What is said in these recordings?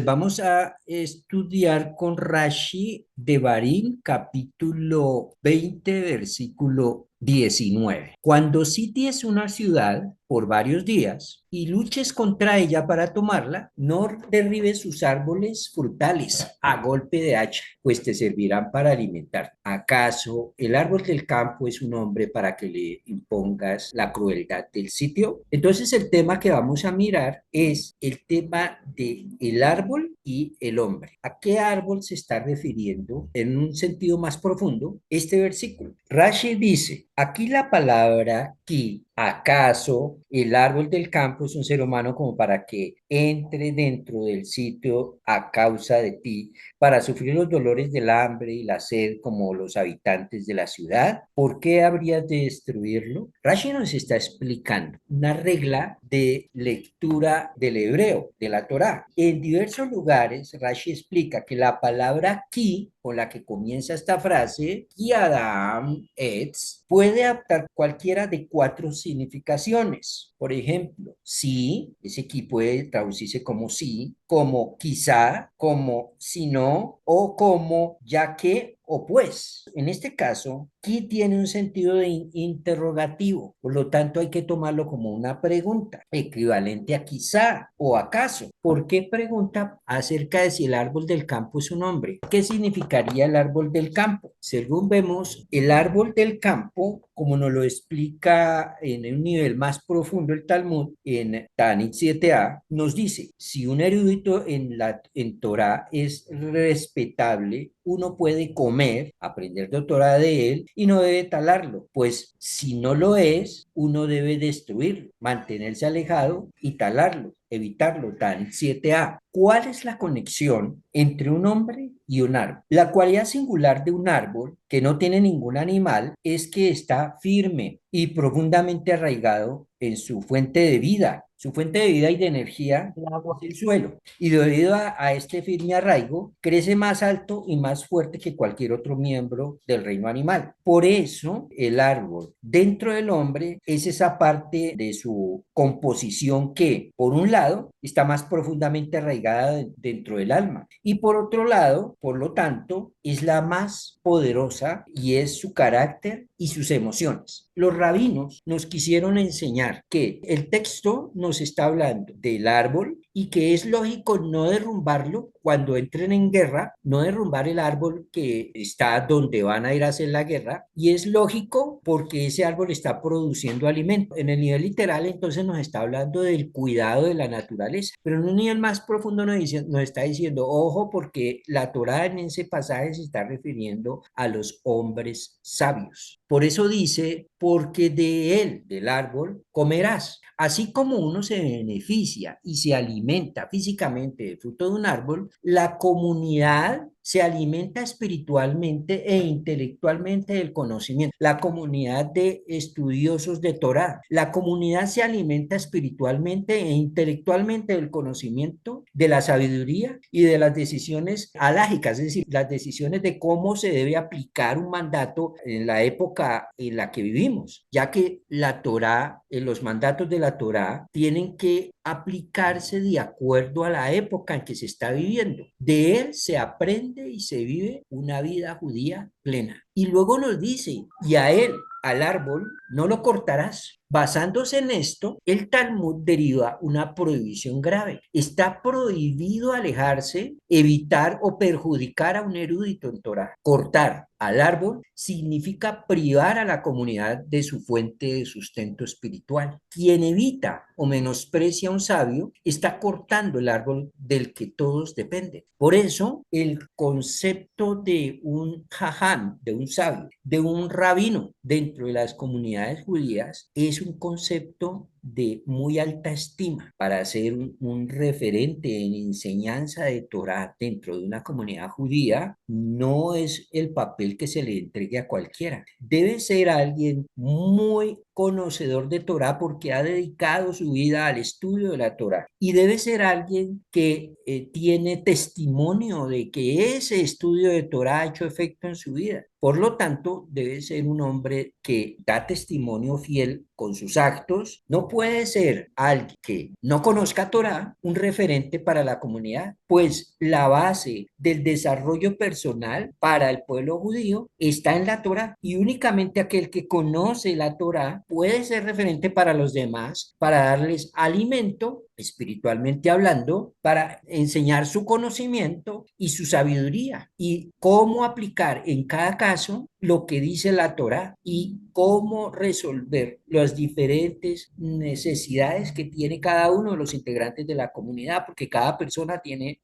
Vamos a estudiar con Rashi Devarim, capítulo 20, versículo 19. Cuando sities una ciudad por varios días y luches contra ella para tomarla, no derribes sus árboles frutales a golpe de hacha, pues te servirán para alimentar. ¿Acaso el árbol del campo es un hombre para que le impongas la crueldad del sitio? Entonces el tema que vamos a mirar es el tema de el árbol y el hombre. ¿A qué árbol se está refiriendo en un sentido más profundo este versículo? Rashi dice, aquí la palabra ki, ¿acaso el árbol del campo es un ser humano como para que entre dentro del sitio a causa de ti, para sufrir los dolores del hambre y la sed como los habitantes de la ciudad? ¿Por qué habrías de destruirlo? Rashi nos está explicando una regla de lectura del hebreo, de la Torá. En diversos lugares, Rashi explica que la palabra ki, con la que comienza esta frase, ki Adam etz, puede adaptar cualquiera de cuatro significaciones. Por ejemplo, sí, ese ki puede traducirse como sí, como quizá, como si no, o como ya que o pues. En este caso, ki tiene un sentido de interrogativo, por lo tanto hay que tomarlo como una pregunta, equivalente a quizá o acaso. ¿Por qué pregunta acerca de si el árbol del campo es un hombre? ¿Qué significaría el árbol del campo? Según vemos, el árbol del campo, como nos lo explica en un nivel más profundo el Talmud, en Tanit 7a, nos dice, si un erudito en Torah es respetable, uno puede comer, aprender de Torah de él y no debe talarlo, pues si no lo es, uno debe destruirlo, mantenerse alejado y talarlo, evitarlo. Tan 7a. ¿Cuál es la conexión entre un hombre y un árbol? La cualidad singular de un árbol que no tiene ningún animal es que está firme y profundamente arraigado en su fuente de vida. Su fuente de vida y de energía es el suelo. Y debido a este firme arraigo, crece más alto y más fuerte que cualquier otro miembro del reino animal. Por eso, el árbol dentro del hombre es esa parte de su composición que, por un lado, está más profundamente arraigada dentro del alma y por otro lado, por lo tanto, es la más poderosa y es su carácter y sus emociones. Los rabinos nos quisieron enseñar que el texto nos está hablando del árbol y que es lógico no derrumbarlo cuando entren en guerra, no derrumbar el árbol que está donde van a ir a hacer la guerra, y es lógico porque ese árbol está produciendo alimento. En el nivel literal, entonces nos está hablando del cuidado de la naturaleza, pero en un nivel más profundo nos está diciendo, ojo, porque la Torá en ese pasaje se está refiriendo a los hombres sabios. Por eso dice, porque de él, del árbol, comerás. Así como uno se beneficia y se alimenta físicamente del fruto de un árbol, la comunidad se alimenta espiritualmente e intelectualmente del conocimiento. La comunidad de estudiosos de Torah, la comunidad se alimenta espiritualmente e intelectualmente del conocimiento, de la sabiduría y de las decisiones alágicas, es decir, las decisiones de cómo se debe aplicar un mandato en la época en la que vivimos, ya que la Torah, los mandatos de la Torah tienen que aplicarse de acuerdo a la época en que se está viviendo. De él se aprende y se vive una vida judía plena. Y luego nos dice, y a él, al árbol, no lo cortarás. Basándose en esto, el Talmud deriva una prohibición grave. Está prohibido alejarse, evitar o perjudicar a un erudito en Torah. Cortar al árbol significa privar a la comunidad de su fuente de sustento espiritual. Quien evita o menosprecia a un sabio está cortando el árbol del que todos dependen. Por eso, el concepto de un jajam, de un sabio, de un rabino dentro de las comunidades judías es un concepto de muy alta estima para ser un referente en enseñanza de Torah dentro de una comunidad judía. No es el papel que se le entregue a cualquiera. Debe ser alguien muy conocedor de Torá porque ha dedicado su vida al estudio de la Torá. Y debe ser alguien que tiene testimonio de que ese estudio de Torá ha hecho efecto en su vida. Por lo tanto, debe ser un hombre que da testimonio fiel con sus actos. No puede ser alguien que no conozca Torá un referente para la comunidad, pues la base del desarrollo personal para el pueblo judío está en la Torá y únicamente aquel que conoce la Torá puede ser referente para los demás, para darles alimento espiritualmente hablando, para enseñar su conocimiento y su sabiduría y cómo aplicar en cada caso lo que dice la Torá y cómo resolver las diferentes necesidades que tiene cada uno de los integrantes de la comunidad, porque cada persona tiene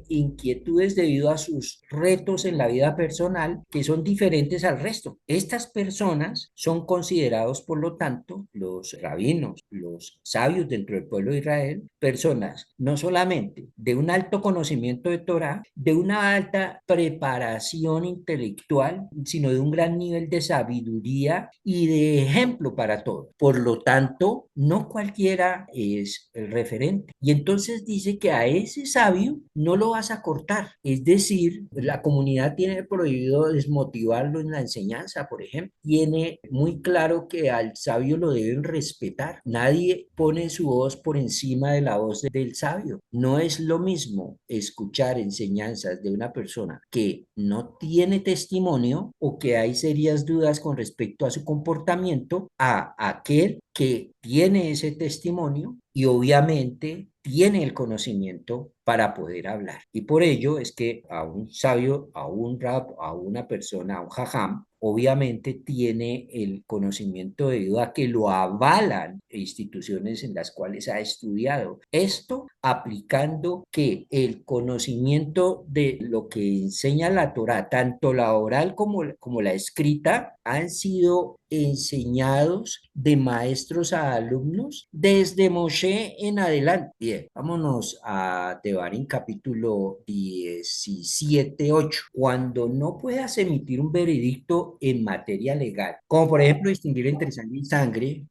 inquietudes debido a sus retos en la vida personal que son diferentes al resto. Estas personas son considerados, por lo tanto, los rabinos, los sabios dentro del pueblo de Israel, personas no solamente de un alto conocimiento de Torah, de una alta preparación intelectual, sino de un gran nivel de sabiduría y de ejemplo para todos. Por lo tanto, no cualquiera es el referente. Y entonces dice que a ese sabio no lo vas a cortar. Es decir, la comunidad tiene prohibido desmotivarlo en la enseñanza, por ejemplo. Tiene muy claro que al sabio lo deben respetar. Nadie pone su voz por encima de la voz del sabio. No es lo mismo escuchar enseñanzas de una persona que no tiene testimonio o que hay serias dudas con respecto a su comportamiento a aquel que tiene ese testimonio y obviamente tiene el conocimiento para poder hablar. Y por ello es que a un sabio, a un rab, a una persona, a un jajam, obviamente tiene el conocimiento debido a que lo avalan instituciones en las cuales ha estudiado. Esto aplicando que el conocimiento de lo que enseña la Torá, tanto la oral como la escrita, han sido enseñados de maestros a alumnos desde Moshe en adelante. Bien, vámonos a Devarim capítulo 17:8. Cuando no puedas emitir un veredicto en materia legal, como por ejemplo distinguir entre sangre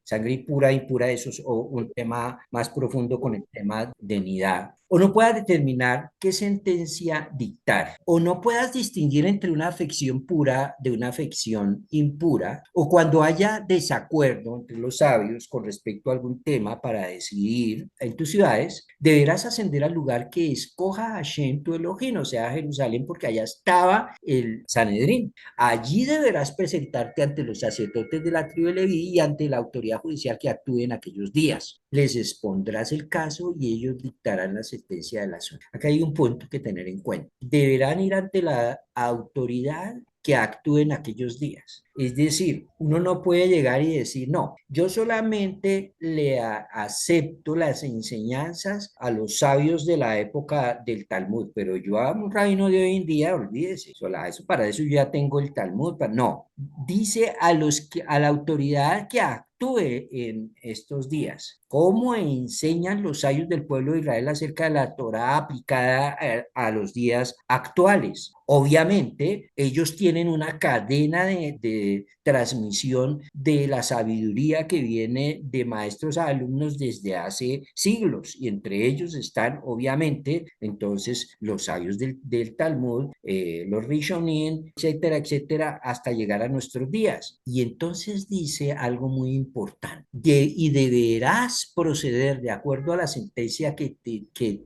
pura y impura, eso es un tema más profundo con el tema de nidad, o no puedas determinar qué sentencia dictar, o no puedas distinguir entre una afección pura de una afección impura, o cuando haya desacuerdo entre los sabios con respecto a algún tema para decidir en tus ciudades, deberás ascender al lugar que escoja Hashem tu Elohim, o sea, Jerusalén, porque allá estaba el Sanedrín. Allí deberás presentarte ante los sacerdotes de la tribu de Leví y ante la autoridad judicial que actúe en aquellos días. Les expondrás el caso y ellos dictarán la sentencia del asunto. Acá hay un punto que tener en cuenta. Deberán ir ante la autoridad que actúe en aquellos días. Es decir, uno no puede llegar y decir, no, yo solamente acepto las enseñanzas a los sabios de la época del Talmud, pero yo a un rabino de hoy en día, olvídese, eso, para eso yo ya tengo el Talmud. No, dice a la autoridad que actúe en estos días. ¿Cómo enseñan los sabios del pueblo de Israel acerca de la Torá aplicada a los días actuales? Obviamente, ellos tienen una cadena de transmisión de la sabiduría que viene de maestros a alumnos desde hace siglos, y entre ellos están, obviamente, entonces los sabios del Talmud, los Rishonim, etcétera, etcétera, hasta llegar a nuestros días. Y entonces dice algo muy importante, y deberás proceder de acuerdo a la sentencia que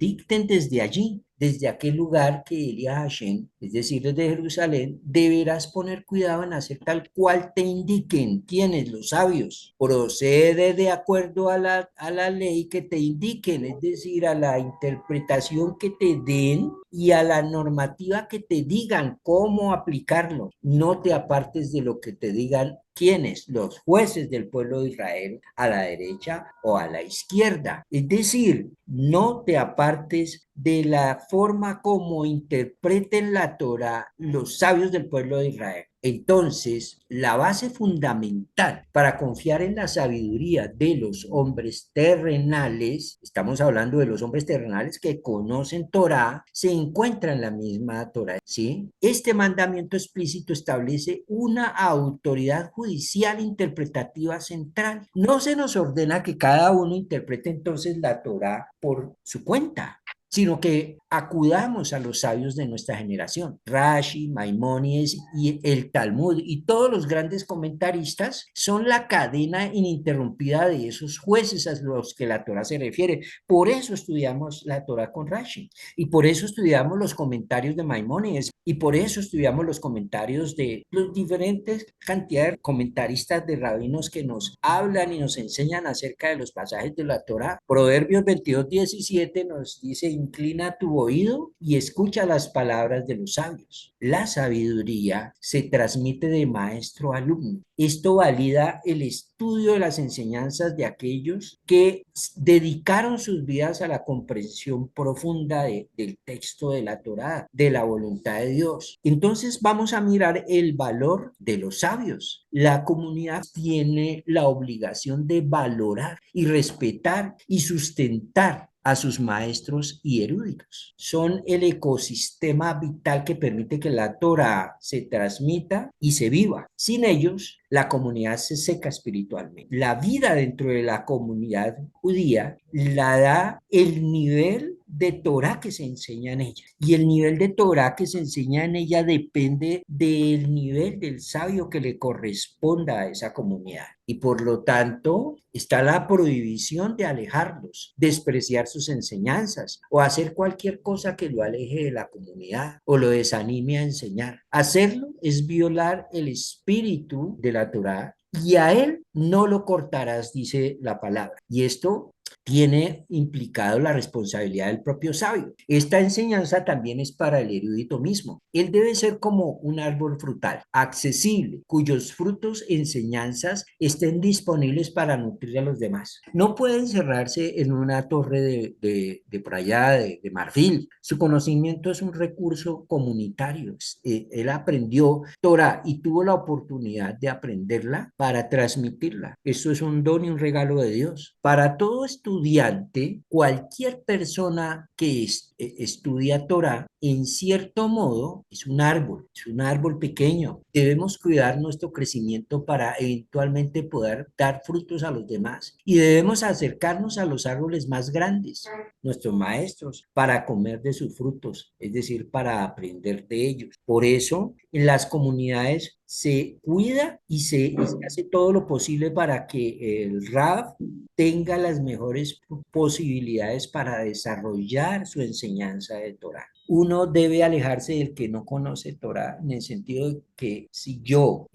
dicten desde allí, desde aquel lugar que Elia Hashem, es decir, desde Jerusalén, deberás poner cuidado en hacer tal cual te indiquen. ¿Quiénes? Los sabios. Procede de acuerdo a la ley que te indiquen, es decir, a la interpretación que te den y a la normativa que te digan cómo aplicarlo. No te apartes de lo que te digan. ¿Quiénes? Los jueces del pueblo de Israel, a la derecha o a la izquierda. Es decir, no te apartes de la forma como interpreten la Torah los sabios del pueblo de Israel. Entonces, la base fundamental para confiar en la sabiduría de los hombres terrenales, estamos hablando de los hombres terrenales que conocen Torá, se encuentra en la misma Torá, ¿sí? Este mandamiento explícito establece una autoridad judicial interpretativa central. No se nos ordena que cada uno interprete entonces la Torá por su cuenta, sino que acudamos a los sabios de nuestra generación. Rashi, Maimónides y el Talmud y todos los grandes comentaristas son la cadena ininterrumpida de esos jueces a los que la Torah se refiere. Por eso estudiamos la Torah con Rashi y por eso estudiamos los comentarios de Maimónides y por eso estudiamos los comentarios de los diferentes cantidades de comentaristas de rabinos que nos hablan y nos enseñan acerca de los pasajes de la Torah. Proverbios 22:17 nos dice: inclina tu oído y escucha las palabras de los sabios. La sabiduría se transmite de maestro a alumno. Esto valida el estudio de las enseñanzas de aquellos que dedicaron sus vidas a la comprensión profunda del texto de la Torá, de la voluntad de Dios. Entonces vamos a mirar el valor de los sabios. La comunidad tiene la obligación de valorar y respetar y sustentar a sus maestros y eruditos. Son el ecosistema vital que permite que la Torah se transmita y se viva. Sin ellos, la comunidad se seca espiritualmente. La vida dentro de la comunidad judía la da el nivel de Torah que se enseña en ella. Y el nivel de Torah que se enseña en ella depende del nivel del sabio que le corresponda a esa comunidad. Y por lo tanto, está la prohibición de alejarlos, despreciar sus enseñanzas o hacer cualquier cosa que lo aleje de la comunidad o lo desanime a enseñar. Hacerlo es violar el espíritu de la Torá y a él no lo cortarás, dice la palabra. Y esto tiene implicado la responsabilidad del propio sabio. Esta enseñanza también es para el erudito mismo. Él debe ser como un árbol frutal, accesible, cuyos frutos, enseñanzas estén disponibles para nutrir a los demás. No puede encerrarse en una torre de por allá, de marfil. Su conocimiento es un recurso comunitario. Él aprendió Torah y tuvo la oportunidad de aprenderla para transmitirla. Eso es un don y un regalo de Dios. Para todo estudiante, cualquier persona que estudia Torah, en cierto modo, es un árbol pequeño. Debemos cuidar nuestro crecimiento para eventualmente poder dar frutos a los demás. Y debemos acercarnos a los árboles más grandes, nuestros maestros, para comer de sus frutos, es decir, para aprender de ellos. Por eso, en las comunidades se cuida y se hace todo lo posible para que el Rab tenga las mejores posibilidades para desarrollar su enseñanza de Torah. Uno debe alejarse del que no conoce Torah, en el sentido de que si yo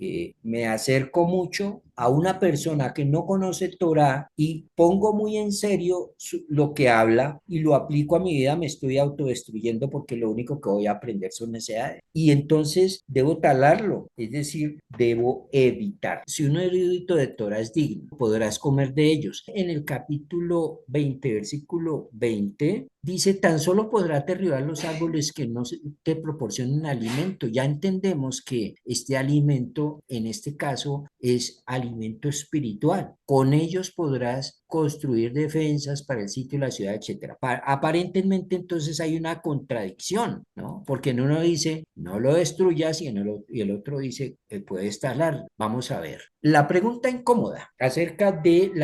me acerco mucho a una persona que no conoce Torah y pongo muy en serio lo que habla y lo aplico a mi vida, me estoy autodestruyendo porque lo único que voy a aprender son necesidades. Y entonces debo talarlo, es decir, debo evitar. Si un erudito de Torah es digno, podrás comer de ellos. En el capítulo 20, versículo 20, dice: tan solo podrás derribar los árboles que no te proporcionen alimento. Ya entendemos que este alimento, en este caso, es alimento espiritual. Con ellos podrás construir defensas para el sitio, la ciudad, etcétera. Aparentemente, entonces hay una contradicción, ¿no? Porque en uno dice, no lo destruyas, y el otro dice, puedes talar. Vamos a ver. La pregunta incómoda acerca del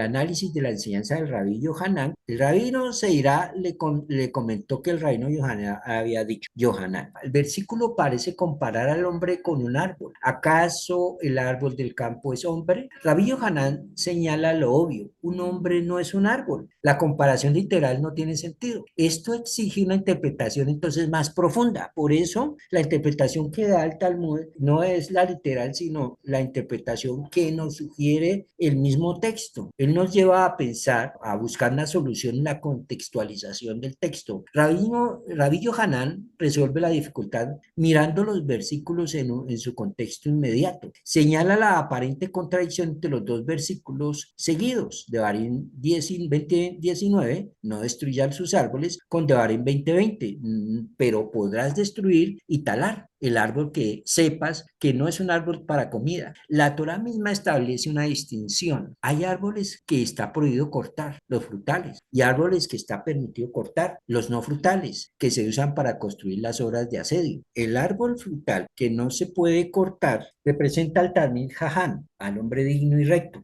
análisis de la enseñanza del rabí Yohanan. El rabino Seirá le comentó que el rabino Yohanan había dicho: Yohanan, el versículo parece comparar al hombre con un árbol. ¿Acaso el árbol del campo es hombre? Rabí Yohanan señala lo obvio: un hombre no es un árbol. La comparación literal no tiene sentido. Esto exige una interpretación entonces más profunda. Por eso, la interpretación que da el Talmud no es la literal, sino la interpretación que nos sugiere el mismo texto. Él nos lleva a pensar, a buscar una solución en la contextualización del texto. Rabí Yohanan resuelve la dificultad mirando los versículos en su contexto inmediato. Señala la aparente contradicción entre los dos versículos seguidos, Devarim 20:19, no destruyas sus árboles, con Devarim 20:20, pero podrás destruir y talar. el árbol que sepas que no es un árbol para comida. La Torá misma establece una distinción. Hay árboles que está prohibido cortar, los frutales, y árboles que está permitido cortar, los no frutales, que se usan para construir las obras de asedio. El árbol frutal que no se puede cortar representa al Talmid Jaján, al hombre digno y recto.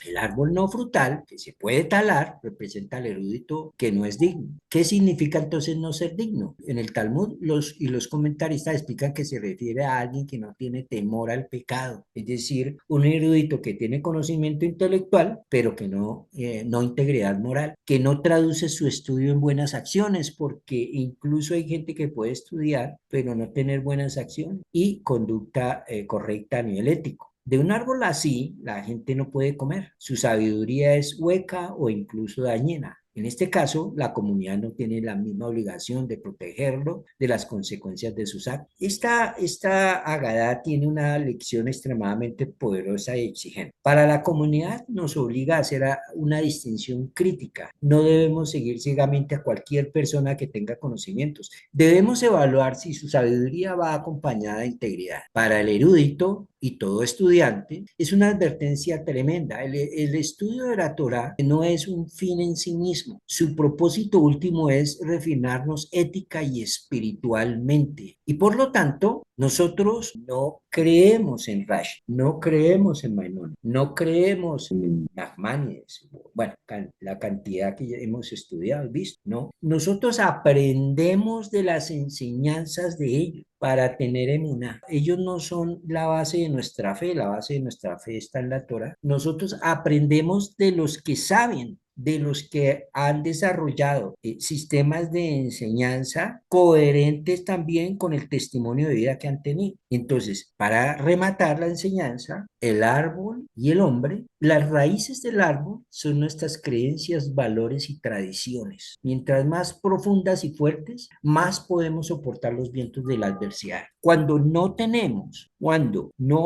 El árbol no frutal, que se puede talar, representa al erudito que no es digno. ¿Qué significa entonces no ser digno? En el Talmud los comentaristas explican que se refiere a alguien que no tiene temor al pecado, es decir, un erudito que tiene conocimiento intelectual, pero que no integridad moral, que no traduce su estudio en buenas acciones, porque incluso hay gente que puede estudiar, pero no tener buenas acciones y conducta correcta a nivel ético. De un árbol así, la gente no puede comer. Su sabiduría es hueca o incluso dañina. En este caso, la comunidad no tiene la misma obligación de protegerlo de las consecuencias de sus actos. Esta Agadá tiene una lección extremadamente poderosa y exigente. Para la comunidad nos obliga a hacer una distinción crítica. No debemos seguir ciegamente a cualquier persona que tenga conocimientos. Debemos evaluar si su sabiduría va acompañada de integridad. Para el erudito, y todo estudiante, es una advertencia tremenda. El estudio de la Torah no es un fin en sí mismo. Su propósito último es refinarnos ética y espiritualmente. Y por lo tanto, nosotros no creemos en Rashi, no creemos en Maimón, no creemos en Nachmanides, bueno, la cantidad que ya hemos estudiado, visto, ¿no? Nosotros aprendemos de las enseñanzas de ellos para tener emuná. Ellos no son la base de nuestra fe, la base de nuestra fe está en la Torah. Nosotros aprendemos de los que saben, de los que han desarrollado sistemas de enseñanza coherentes también con el testimonio de vida que han tenido. Entonces, para rematar la enseñanza, el árbol y el hombre, las raíces del árbol son nuestras creencias, valores y tradiciones. Mientras más profundas y fuertes, más podemos soportar los vientos de la adversidad. Cuando no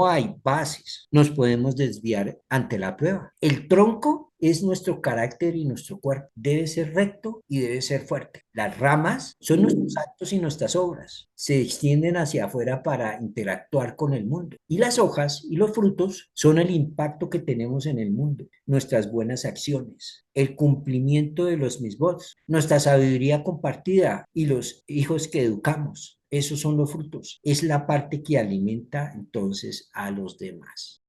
hay bases, nos podemos desviar ante la prueba. El tronco es nuestro carácter y nuestro cuerpo. Debe ser recto y debe ser fuerte. Las ramas son nuestros actos y nuestras obras. Se extienden hacia afuera para interactuar con el mundo. Y las hojas y los frutos son el impacto que tenemos en el mundo, nuestras buenas acciones, el cumplimiento de los misbot, nuestra sabiduría compartida y los hijos que educamos. Esos son los frutos. Es la parte que alimenta entonces a los demás.